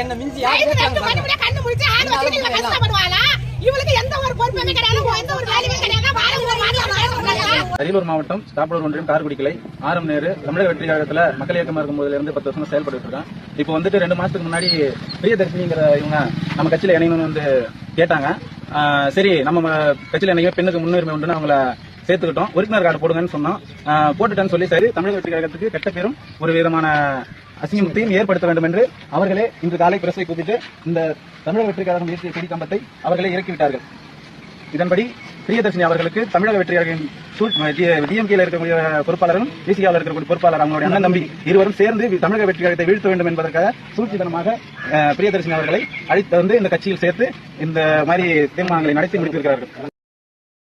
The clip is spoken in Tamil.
என்ன மிஞ்சி அரியலூர் மாவட்டம் ஸ்டாப்பலூர் ஒன்றியம் கார்குடி கிளை ஆரம் நேரு தமிழக வெற்றி கழகத்துல மக்கள் இயக்கமா இருக்கும் போதுல இருந்து 10 வருஷம் செயல்பட்டு இருக்கேன். இப்போ வந்துட்டு 2 மாசத்துக்கு முன்னாடி பிரியதர்ஷினிங்கிற இவங்க நம்ம கட்சியில இணையணும்னு வந்து கேட்டாங்க. சரி நம்ம கட்சியில இணைய பெண்ணுக்கு முன்னுரிமை உண்டுன்னு அவங்கள சேர்த்துக்கிட்டோம். உறுப்பினர் கார்டு போடுங்கன்னு சொன்னோம். போட்டுட்டேன்னு சொல்லி சரி தமிழக வெற்றி கழகத்துக்கு கெட்ட பேரும் ஒரு விதமான அசிங்கத்தையும் ஏற்படுத்த வேண்டும் என்று அவர்களே இன்று காலை பிரஸை கூட்டிட்டு இந்த தமிழக வெற்றி கழகம் தேசிய கொடி கம்பத்தை அவர்களே இறக்கிவிட்டார்கள். இதன்படி பிரியதர்ஷினி அவர்களுக்கு தமிழக வெற்றி கழகம் டிஎம்கேல இருக்கக்கூடிய பொறுப்பாளரும் டிசிஆவில் இருக்கக்கூடிய பொறுப்பாளர் அவங்களுடைய அண்ணன் தம்பி இருவரும் சேர்ந்து தமிழக வெற்றி கழகத்தை வீழ்த்த வேண்டும் என்பதற்காக சூழ்ச்சிதனமாக பிரியதர்ஷினி அவர்களை அழைத்து வந்து இந்த கட்சியில் சேர்த்து இந்த மாதிரி தீர்மானங்களை நடத்தி முடித்திருக்கிறார்கள்.